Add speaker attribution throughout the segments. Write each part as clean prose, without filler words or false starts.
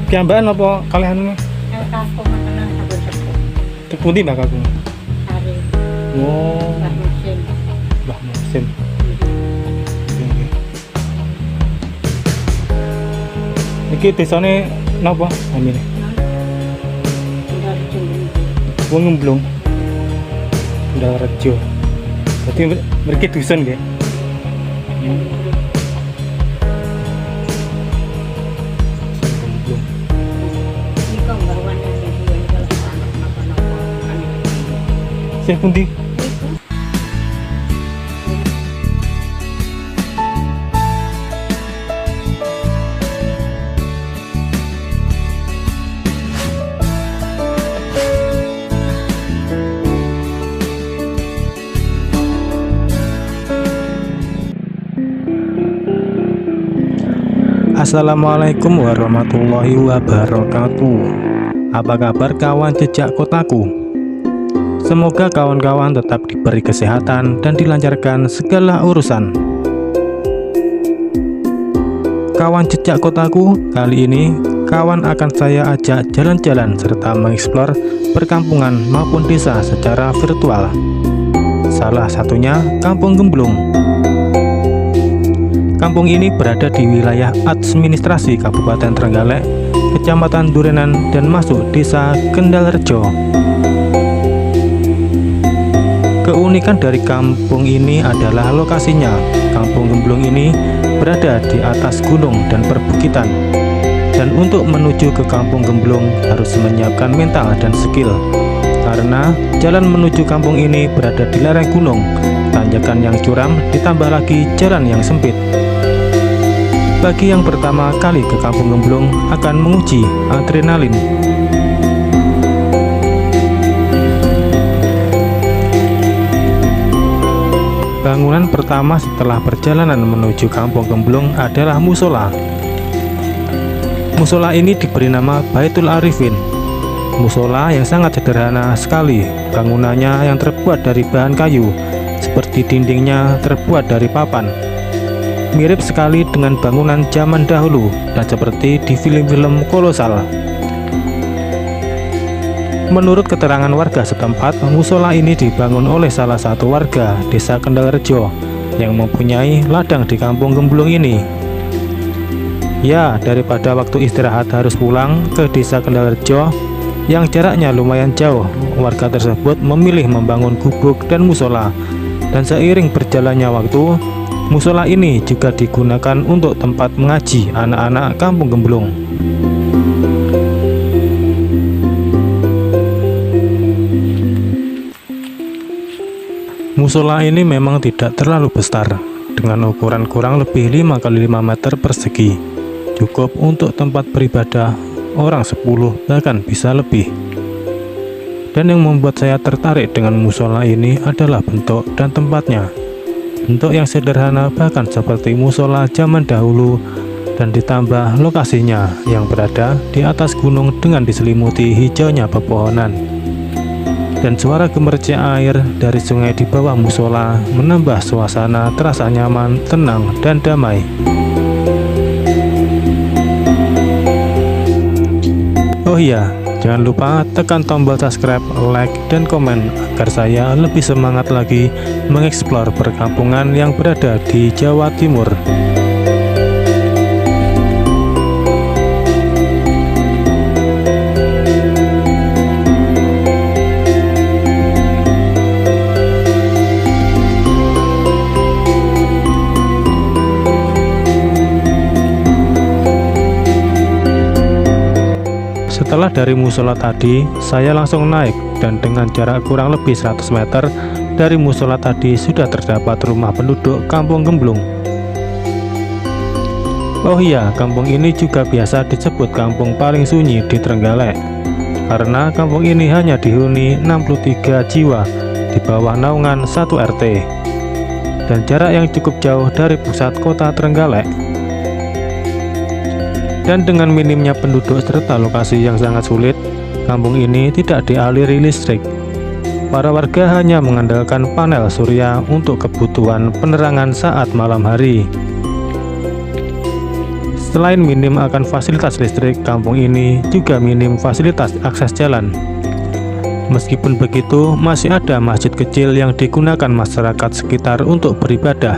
Speaker 1: Piyambakan apa kalian ini?
Speaker 2: Kakakku makanan sabun sepuh.
Speaker 1: Tekundi Mbak Kakung.
Speaker 2: Hari
Speaker 1: Oh,
Speaker 2: Mbah Musim.
Speaker 1: Mbah Musim. Iki desane napa namine?
Speaker 2: Tinggal di Jumbo.
Speaker 1: Wong Ngemblung. Kendal Rejo. Dadi mriki dusun nggih. Ngemblung.
Speaker 2: Ini kok bawaannya sing duwe kalau anak napa-napa aneh.
Speaker 1: Sing pundi?
Speaker 2: Niku
Speaker 1: Assalamualaikum warahmatullahi wabarakatuh. Apa kabar kawan jejak kotaku? Semoga kawan-kawan tetap diberi kesehatan dan dilancarkan segala urusan. Kawan jejak kotaku, kali ini kawan akan saya ajak jalan-jalan serta mengeksplor perkampungan maupun desa secara virtual. Salah satunya Kampung Gemblung. Kampung ini berada di wilayah administrasi Kabupaten Trenggalek, Kecamatan Durenan, dan masuk Desa Kendal Rejo. Keunikan dari kampung ini adalah lokasinya. Kampung Gemblung ini berada di atas gunung dan perbukitan. Dan untuk menuju ke Kampung Gemblung harus menyiapkan mental dan skill. Karena jalan menuju kampung ini berada di lereng gunung, tanjakan yang curam ditambah lagi jalan yang sempit. Bagi yang pertama kali ke Kampung Gemblung akan menguji adrenalin. Bangunan pertama setelah perjalanan menuju Kampung Gemblung adalah musola. Musola ini diberi nama Baitul Arifin. Musola yang sangat sederhana sekali. Bangunannya yang terbuat dari bahan kayu, seperti dindingnya terbuat dari papan. Mirip sekali dengan bangunan zaman dahulu dan seperti di film-film kolosal. Menurut keterangan warga setempat, musola ini dibangun oleh salah satu warga Desa Kendal Rejo yang mempunyai ladang di Kampung Gemblung ini. Ya, daripada waktu istirahat harus pulang ke Desa Kendal Rejo yang jaraknya lumayan jauh, warga tersebut memilih membangun gubuk dan musola. Dan seiring berjalannya waktu, musola ini juga digunakan untuk tempat mengaji anak-anak Kampung Gemblung. Musola ini memang tidak terlalu besar, dengan ukuran kurang lebih 5 x 5 meter persegi. Cukup untuk tempat beribadah orang 10 bahkan bisa lebih. Dan yang membuat saya tertarik dengan musola ini adalah bentuk dan tempatnya. Bentuk yang sederhana bahkan seperti musola zaman dahulu, dan ditambah lokasinya yang berada di atas gunung dengan diselimuti hijaunya pepohonan. Dan suara gemericik air dari sungai di bawah musola menambah suasana terasa nyaman, tenang, dan damai. Oh iya, jangan lupa tekan tombol subscribe, like, dan komen agar saya lebih semangat lagi mengeksplor perkampungan yang berada di Jawa Timur. Setelah dari musola tadi, saya langsung naik dan dengan jarak kurang lebih 100 meter dari musola tadi sudah terdapat rumah penduduk Kampung Gemblung. Oh iya, kampung ini juga biasa disebut kampung paling sunyi di Trenggalek, karena kampung ini hanya dihuni 63 jiwa di bawah naungan 1 RT dan jarak yang cukup jauh dari pusat kota Trenggalek. Dan dengan minimnya penduduk serta lokasi yang sangat sulit, kampung ini tidak dialiri listrik. Para warga hanya mengandalkan panel surya untuk kebutuhan penerangan saat malam hari. Selain minim akan fasilitas listrik, kampung ini juga minim fasilitas akses jalan. Meskipun begitu, masih ada masjid kecil yang digunakan masyarakat sekitar untuk beribadah.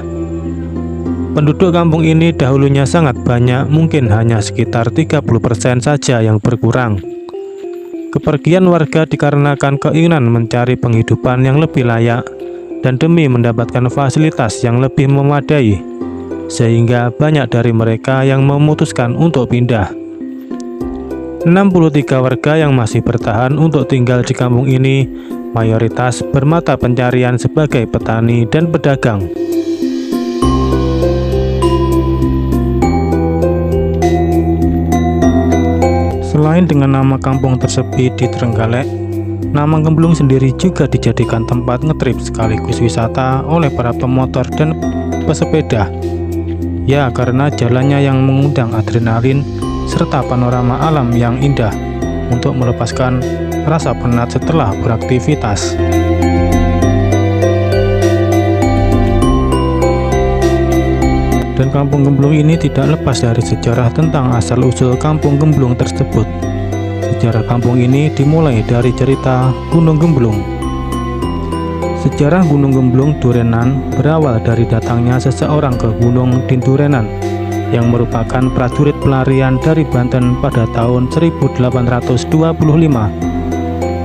Speaker 1: Penduduk kampung ini dahulunya sangat banyak, mungkin hanya sekitar 30% saja yang berkurang. Kepergian warga dikarenakan keinginan mencari penghidupan yang lebih layak dan demi mendapatkan fasilitas yang lebih memadai, sehingga banyak dari mereka yang memutuskan untuk pindah. 63 warga yang masih bertahan untuk tinggal di kampung ini mayoritas bermata pencarian sebagai petani dan pedagang. Selain dengan nama kampung tersepi di Trenggalek, nama Gemblung sendiri juga dijadikan tempat ngetrip sekaligus wisata oleh para pemotor dan pesepeda. Ya, karena jalannya yang mengundang adrenalin serta panorama alam yang indah untuk melepaskan rasa penat setelah beraktivitas. Dan kampung Gemblung ini tidak lepas dari sejarah tentang asal-usul kampung Gemblung tersebut. Sejarah kampung ini dimulai dari cerita Gunung Gemblung. Sejarah Gunung Gemblung Durenan berawal dari datangnya seseorang ke Gunung Dindurenan yang merupakan prajurit pelarian dari Banten pada tahun 1825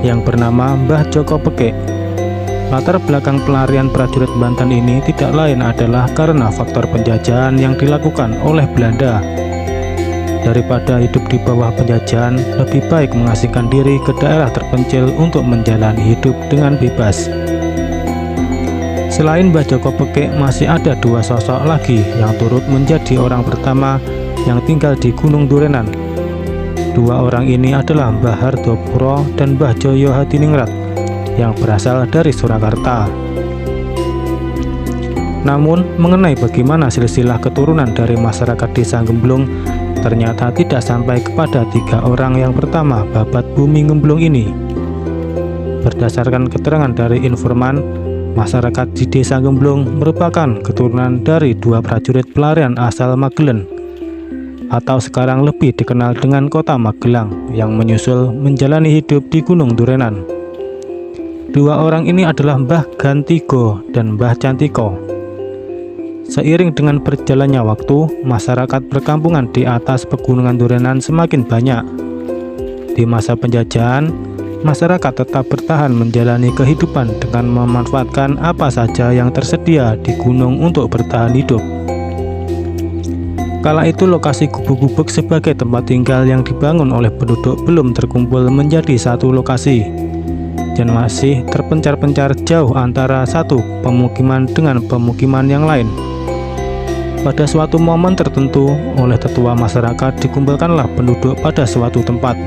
Speaker 1: yang bernama Mbah Joko Pekek. Latar belakang pelarian prajurit Banten ini tidak lain adalah karena faktor penjajahan yang dilakukan oleh Belanda. Daripada hidup di bawah penjajahan, lebih baik mengasingkan diri ke daerah terpencil untuk menjalani hidup dengan bebas. Selain Mbah Joko Pekek, masih ada dua sosok lagi yang turut menjadi orang pertama yang tinggal di Gunung Durenan. Dua orang ini adalah Mbah Hardopuro dan Mbah Joyo Hadiningrat yang berasal dari Surakarta. Namun, mengenai bagaimana silsilah keturunan dari masyarakat desa Gemblung, ternyata tidak sampai kepada tiga orang yang pertama babat bumi Gemblung ini. Berdasarkan keterangan dari informan, masyarakat di desa Gemblung merupakan keturunan dari dua prajurit pelarian asal Magelen, atau sekarang lebih dikenal dengan kota Magelang, yang menyusul menjalani hidup di Gunung Durenan. Dua orang ini adalah Mbah Gantigo dan Mbah Cantiko. Seiring dengan berjalannya waktu, masyarakat perkampungan di atas pegunungan Durenan semakin banyak. Di masa penjajahan, masyarakat tetap bertahan menjalani kehidupan dengan memanfaatkan apa saja yang tersedia di gunung untuk bertahan hidup. Kala itu lokasi gubuk-gubuk sebagai tempat tinggal yang dibangun oleh penduduk belum terkumpul menjadi satu lokasi, dan masih terpencar-pencar jauh antara satu pemukiman dengan pemukiman yang lain. Pada suatu momen tertentu, oleh tetua masyarakat dikumpulkanlah penduduk pada suatu tempat.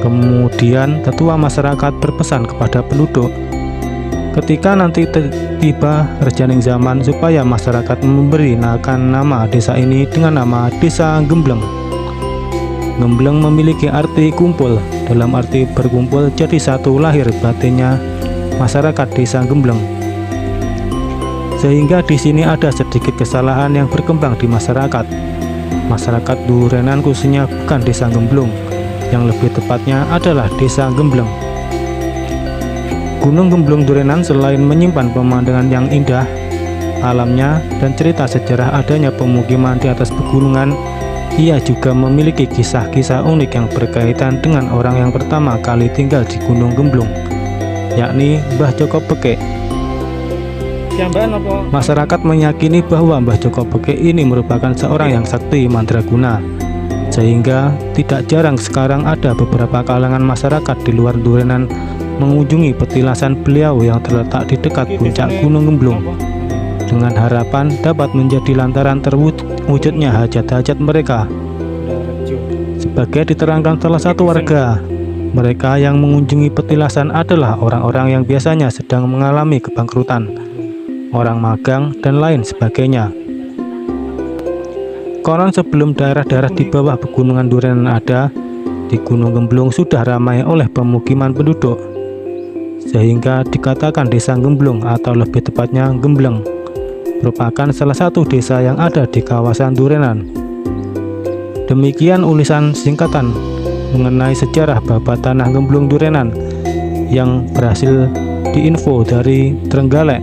Speaker 1: Kemudian tetua masyarakat berpesan kepada penduduk, ketika nanti tiba rejaning zaman, supaya masyarakat memberi nama desa ini dengan nama Desa Gembleng. Gembleng memiliki arti kumpul, dalam arti berkumpul jadi satu lahir batinnya masyarakat desa Gembleng. Sehingga di sini ada sedikit kesalahan yang berkembang di masyarakat. Masyarakat Durenan khususnya bukan desa Gemblung, yang lebih tepatnya adalah desa Gembleng. Gunung Gemblung Durenan selain menyimpan pemandangan yang indah, alamnya, dan cerita sejarah adanya pemukiman di atas pegunungan, ia juga memiliki kisah-kisah unik yang berkaitan dengan orang yang pertama kali tinggal di Gunung Gemblung, yakni Mbah Joko Pekek. Masyarakat meyakini bahwa Mbah Joko Pekek ini merupakan seorang yang sakti mandraguna, sehingga tidak jarang sekarang ada beberapa kalangan masyarakat di luar Durenan mengunjungi petilasan beliau yang terletak di dekat puncak Gunung Gemblung, dengan harapan dapat menjadi lantaran terwujudnya hajat-hajat mereka. Sebagai diterangkan salah satu warga, mereka yang mengunjungi petilasan adalah orang-orang yang biasanya sedang mengalami kebangkrutan, orang magang, dan lain sebagainya. Konon sebelum daerah-daerah di bawah pegunungan Durenan ada, di Gunung Gemblung sudah ramai oleh pemukiman penduduk, sehingga dikatakan desa Gemblung atau lebih tepatnya Gembleng merupakan salah satu desa yang ada di kawasan Durenan. Demikian ulisan singkatan mengenai sejarah babat tanah Gemblung Durenan yang berhasil diinfo dari Trenggalek.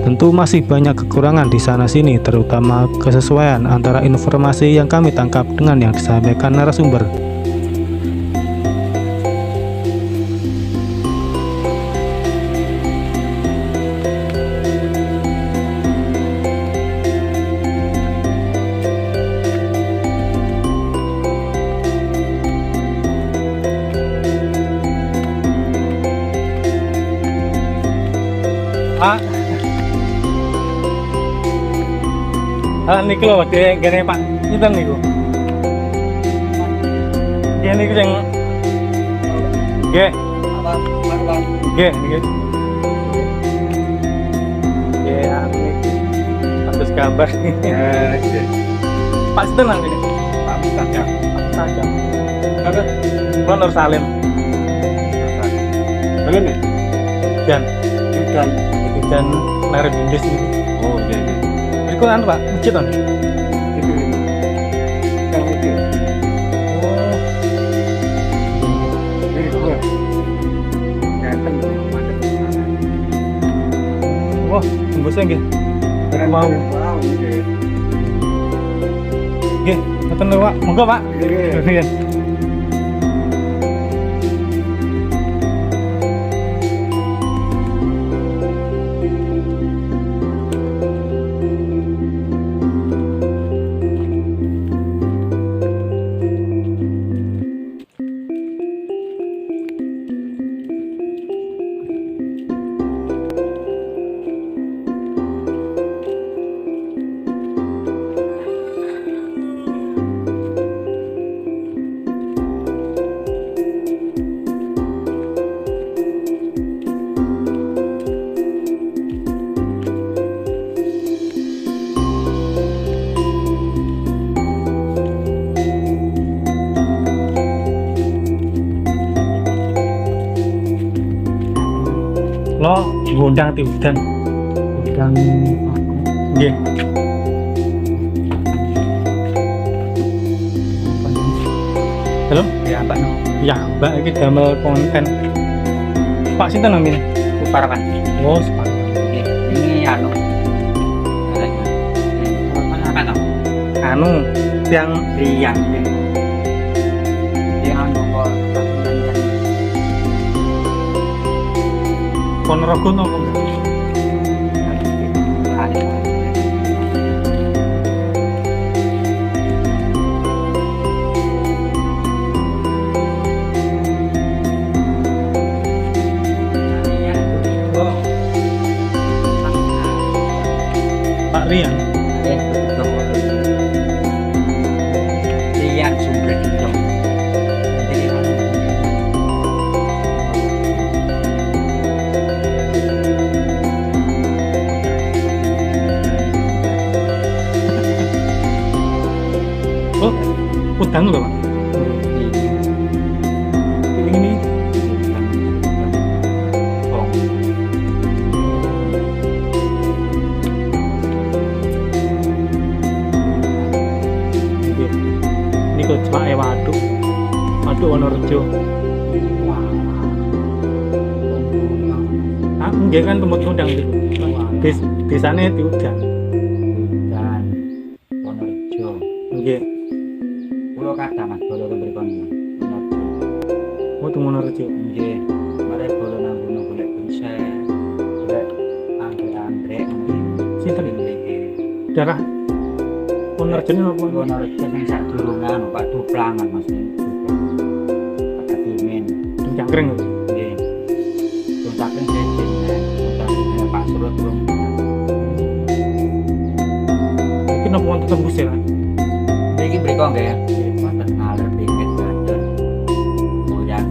Speaker 1: Tentu masih banyak kekurangan di sana sini, terutama kesesuaian antara informasi yang kami tangkap dengan yang disampaikan narasumber. Niki lho, gini Pak, itu niku. Dia niku yang, niki. Ya, niki. Bagus gambar. Pak Sinten nang ini? Pak Mustajab. Ada Nur Salim. Salim ya? Dan Lereng Bindis ini. Oh iya. Berikut anu Pak, masjid kan? Itu. Kang itu. Oh. Ini tuh. Ganteng mantep. Wah, tembusnya nggih. Mau. Nggih, ngoten lho Pak. Monggo Pak. Nggih. Lo ngundang Tiudan. Ngundang nggih. Halo? Ya, Mbak. Ya, Mbak iki damel konten. Pak sinten namanya? Suparman. Oh, Suparman.
Speaker 3: Ini anu.
Speaker 1: Anu, tiang
Speaker 3: Yang anu kok
Speaker 1: Ponorogo nopo? Pak Rian.
Speaker 3: Rian sumber itu.
Speaker 1: Oh, udang lho Pak. Ini. Ini kok cuma waduk Wonorejo. Ah, enggak kan tempat udang itu. Desane itu udang.
Speaker 3: Dan Wonorejo.
Speaker 1: Nggih.
Speaker 3: Pulau kata Mas, bolo berikon.
Speaker 1: Oh, itu Wonorejo.
Speaker 3: Nggih. Mare bolo nang gunung golek kuncen. Golek anggrek-anggrek.
Speaker 1: Sinten
Speaker 3: iki?
Speaker 1: Darah Wonorejo ini apa?
Speaker 3: Wonorejo sing sadurungan Pak Duplangan Mas. Pak Timin.
Speaker 1: Cangkring.
Speaker 3: Nggih. Tuntaken jejen. Tuntaken Pak Surut belum.
Speaker 1: Iki napa wonten tembus ya?
Speaker 3: Iki mriko nggih ya. Wonten ngalir pinggir dalan. Goyang.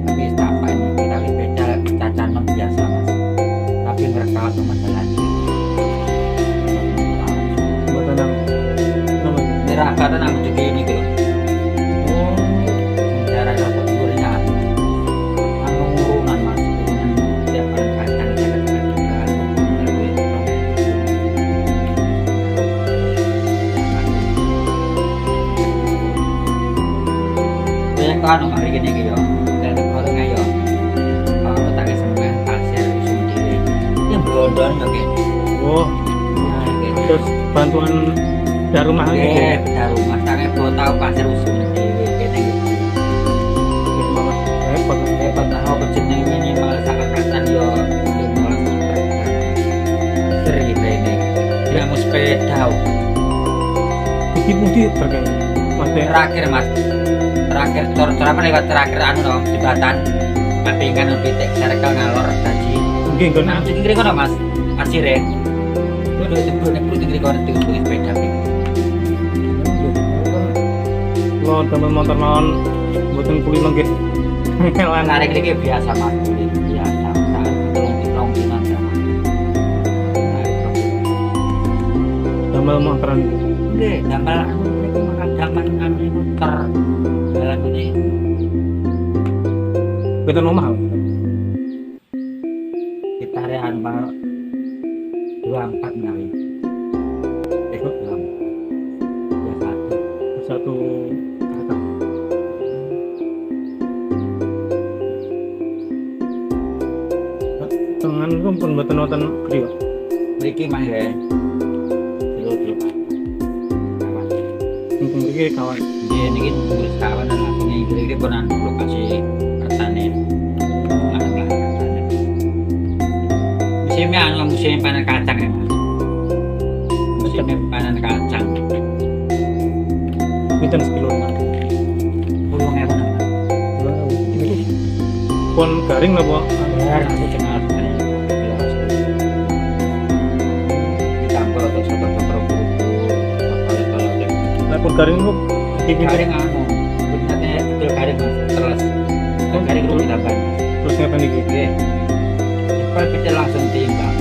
Speaker 3: Tapi apa ini kita beda cacan biasa Mas. Tapi ngerekam masalah ini.
Speaker 1: Mboten nang. Napa?
Speaker 3: Tirakatan aku juga ini gitu.
Speaker 1: Oh,
Speaker 3: Daerah dapat durinya. Anu ngurungan Mas. Ngurungan siapa kacang Kalian kok anu hari gini iki yo. Dan orang ayo. Kalau tak kesempat pasir usum dhewe. Ya blondon yo ki.
Speaker 1: Oh, terus bantuan dari rumah
Speaker 3: Oke,
Speaker 1: gitu.
Speaker 3: beda rumah tange tahu pasir usum dhewe kene iki.
Speaker 1: Repot.
Speaker 3: Repot lah apa jeneng minimal sakatan yo 15 meter. Seri ini. Dia mau sepeda.
Speaker 1: Iki mudi berkait. Maksudnya
Speaker 3: Terakhir mas, terakhir apa lewat terakhir anu dong jembatan Papingan Pitik Circle ngalor tadi.
Speaker 1: mungkin kan
Speaker 3: Nah, jadi kira kono mas, masih re. Udah itu nek perlu tinggi kono tinggi sepeda.
Speaker 1: lo temen motor lawan buatan kulit lagi.
Speaker 3: Narik ini biasa mas, biasa. Saat tolong dinan sama.
Speaker 1: Tambah motoran.
Speaker 3: Oke, gambar anu ini makan zaman anu itu jalan ini.
Speaker 1: Kita nomah.
Speaker 3: Kita rehan banget 24 nawi.
Speaker 1: Satu kata. Tangan itu pun buatan nonton video.
Speaker 3: Mriki mah ya. Dulu.
Speaker 1: Mumpung ini kawan.
Speaker 3: Dia ini tulis kawan dan langsung ini konan lokasi pertanian. Musimnya anu musim panen kacang ya mas. Musim panen kacang.
Speaker 1: Minta sekilo mah.
Speaker 3: Pulung ya mana?
Speaker 1: Pon garing lah buat.
Speaker 3: Aku kenal sekali. Dicampur atau sotor-sotor buru. Kalau
Speaker 1: Pon garing itu
Speaker 3: garing anu. Benarnya betul garing mas. Terus garing itu dilakukan.
Speaker 1: terus ngapain lagi?
Speaker 3: Oke. Kalau kita langsung timbang.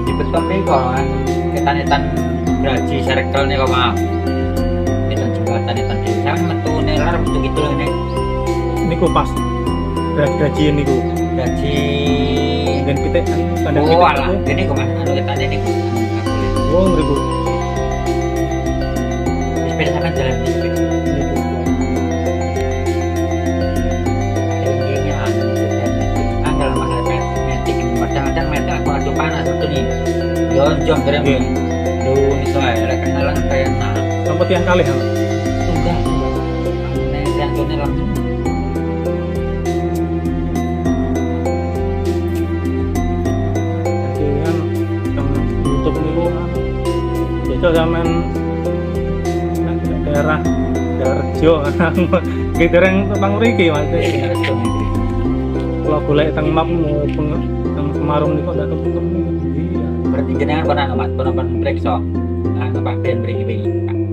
Speaker 3: Di beton nih kan ketanitan gaji circle nih kok mau. Kita jembatan itan desa metu nelar betul gitu loh ini.
Speaker 1: Niku pas. Gajian niku.
Speaker 3: Gaji.
Speaker 1: Dan kita tanda
Speaker 3: Oh alah, ini kok mas anu kita ini.
Speaker 1: Oh ngeribu.
Speaker 3: Sepeda sama jalan di sini. Kadang-kadang meter aku adu panas betul nih. Jonjong keren nih. Duh, ini soalnya kenalan kayak nah.
Speaker 1: Sampai tiang kali hal.
Speaker 3: Enggak. Ane yang jone langsung.
Speaker 1: Jadi kan YouTube niku jajal zaman daerah Rejo kita yang tentang mriki Mas. Kalau boleh teng map maupun teng Semarang niku ndak ketemu. Iya.
Speaker 3: Berarti jenengan pernah amat pernah periksa. Anu Pak Ben beri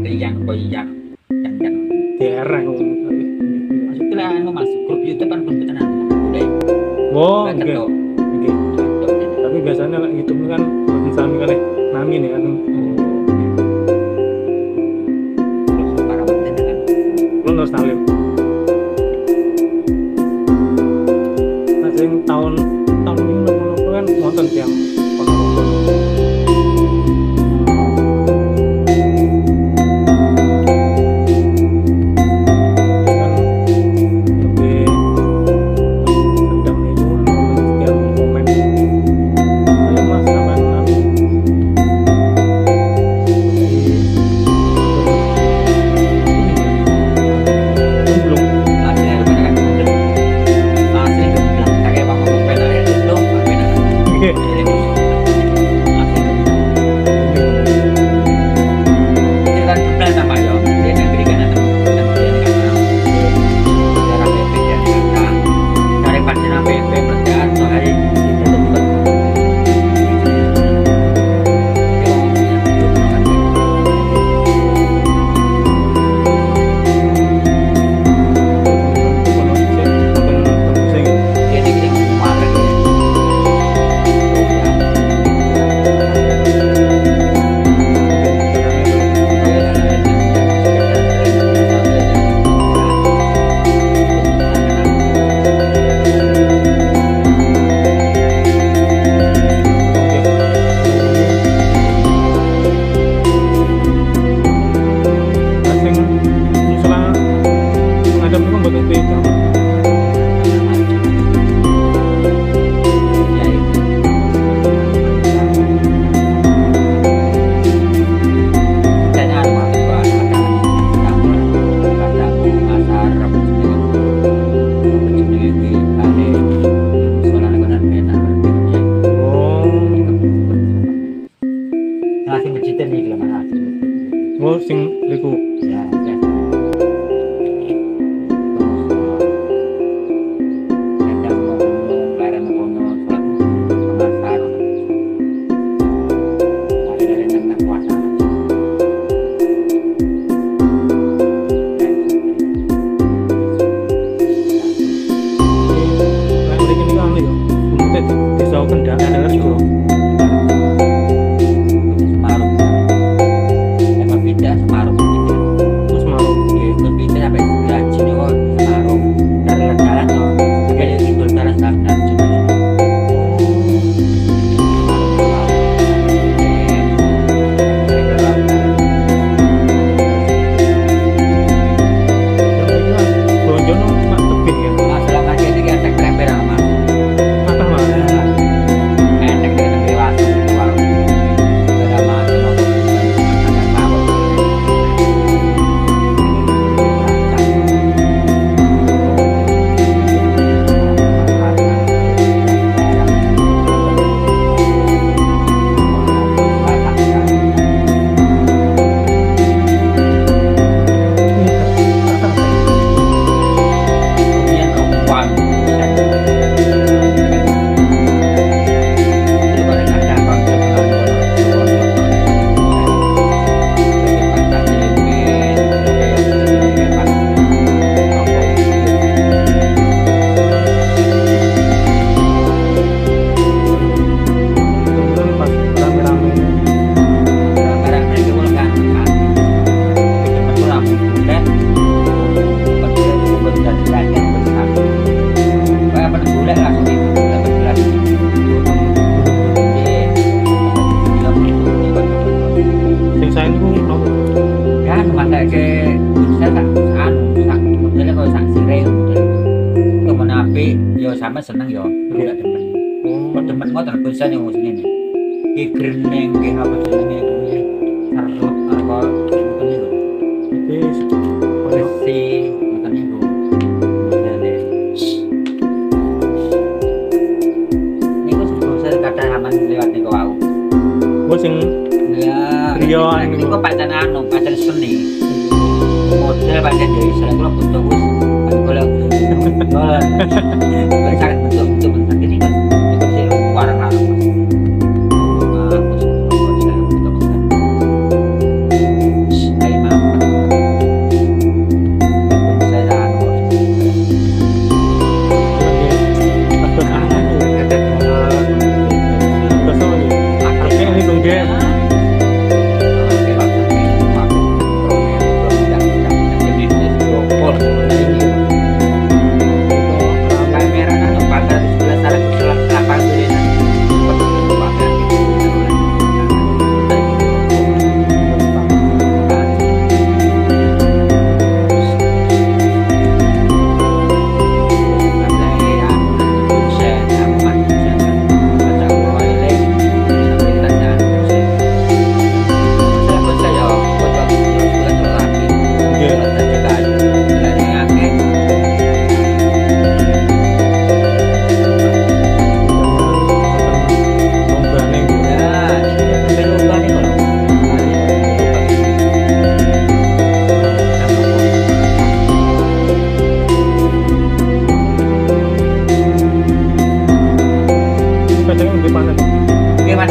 Speaker 3: Rian Boyan dan
Speaker 1: Daerah
Speaker 3: maksudnya anu Mas grup YouTube kan pun tenan. Udah.
Speaker 1: Oh,
Speaker 3: Nggak
Speaker 1: oke.
Speaker 3: ketok.
Speaker 1: Oke. Tapi biasanya lah YouTube kan bukan sami kali nami nih kan.
Speaker 3: Terus para penting kan.
Speaker 1: Lu harus salim. Sing tahun ini nopo kan wonten tiang
Speaker 3: Asli kan. Asli gemblak. Kayak bang ngomong penalnya itu dong. Penalnya. pertama seneng yo, enggak demen. Kok demen ngoten bisa nih musim ini. Ki greneng ki apa jenenge kuwi. Sarut apa ngoten niku. Polisi ngoten niku. Modele. Niku sebelum kata aman lewat niku wau.
Speaker 1: Gue sing
Speaker 3: Ya,
Speaker 1: Rioan
Speaker 3: niku pancen pancen seni. Model pancen ya iso kula butuh wis golek. Sangat bentuk bentuk ini kan. Itu sih warna Mas. Bagus. Saya butuh banget. Saya mampu. Saya anu.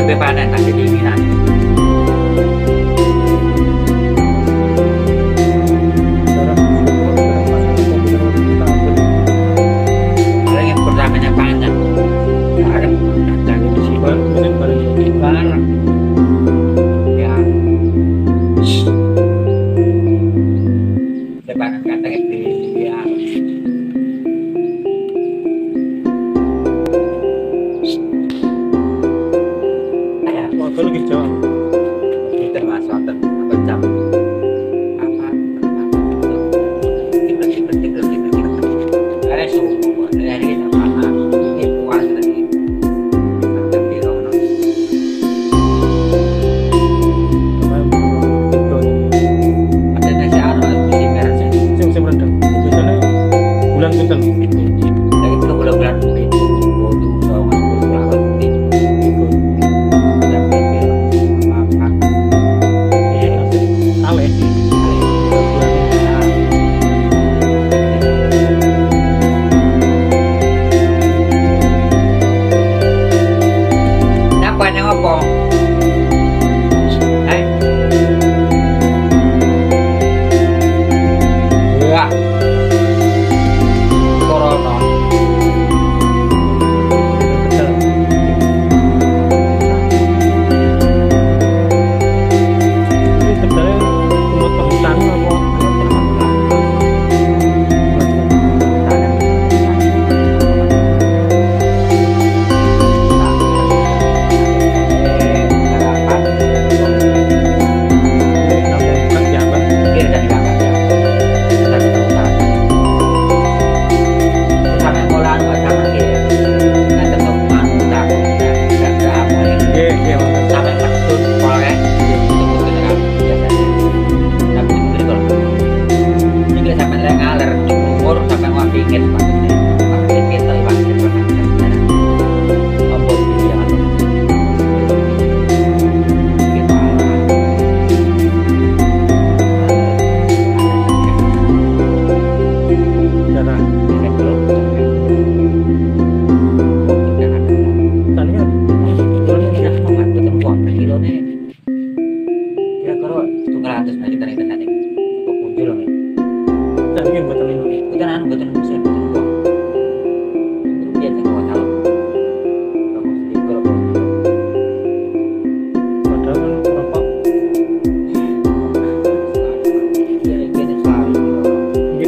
Speaker 3: Bepanan tak kedinginan. Orang yang pertamanya panjang, ada datang itu sih bareng. Ya, bepanan kata itu ya.
Speaker 1: Kalau lagi jauh,
Speaker 3: Kita masuk apa jam? Apa? Ada suhu, ada ini panas, ini puas lagi. Tapi orang ada nasi anu, musim merah sih.
Speaker 1: musim rendang. Biasanya bulan pinten.
Speaker 3: Lagi itu bulan-bulan itu, bodoh, sawangan, berapa titik.
Speaker 1: Ale.
Speaker 3: Napa yang apa? Ya. Corona.
Speaker 1: Ini sebenarnya umur penghutan apa?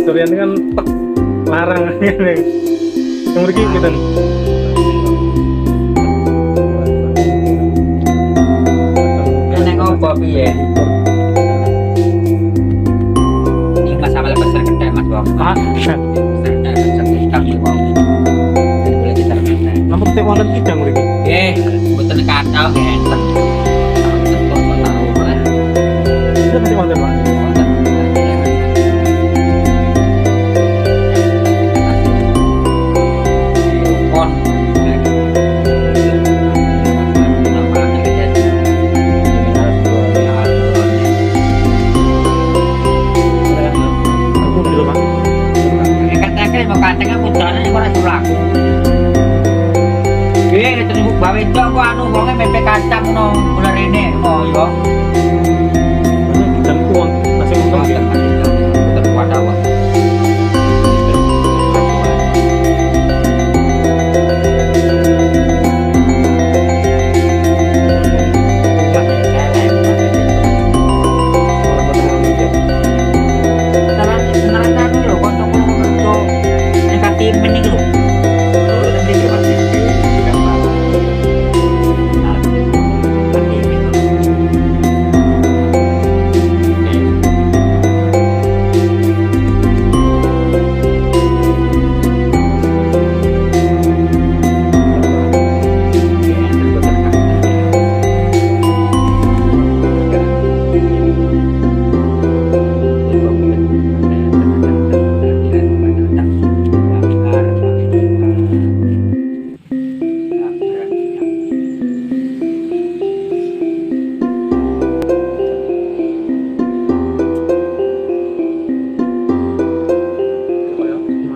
Speaker 1: Durian kan larang yang mriki kita.
Speaker 3: Nek opo piye? Ini masalah besar kedai Mas Bang. Besar kedai besar kita mau.
Speaker 1: nate wonten kidang mriki.
Speaker 3: Nggih, mboten kathah nggih enten. Tentu kok tahu lah.
Speaker 1: Itu nate wonten Pak.
Speaker 3: Wonten. Pon.
Speaker 1: Aku dulu Pak.
Speaker 3: Katakan mau katakan putaran yang ora sulaku. Nggih, terus bawa itu aku anu wonge mepe kacang ngono, mulai rene oh yo.
Speaker 1: Mana kidang kuwang masih wonten nggih.
Speaker 3: Terkuat awak.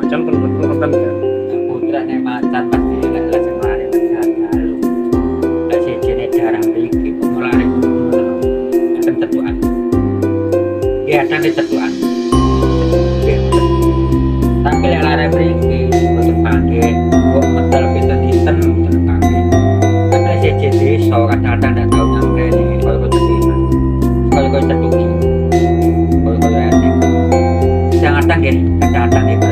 Speaker 1: Macan penutupan ya.
Speaker 3: Putra nek macan pasti lek lek semare dalu. Lek sejene jarang iki mulai akan tetuan. Ya akan ditetuan. Tapi lek lare mriki boten pangge kok medal pinten dinten boten pangge. Tapi lek sejene desa kadang-kadang ndak tau nyamrene koyo boten koyo cetuki. Koyo enek. Kadang-kadang nggih, kadang-kadang nggih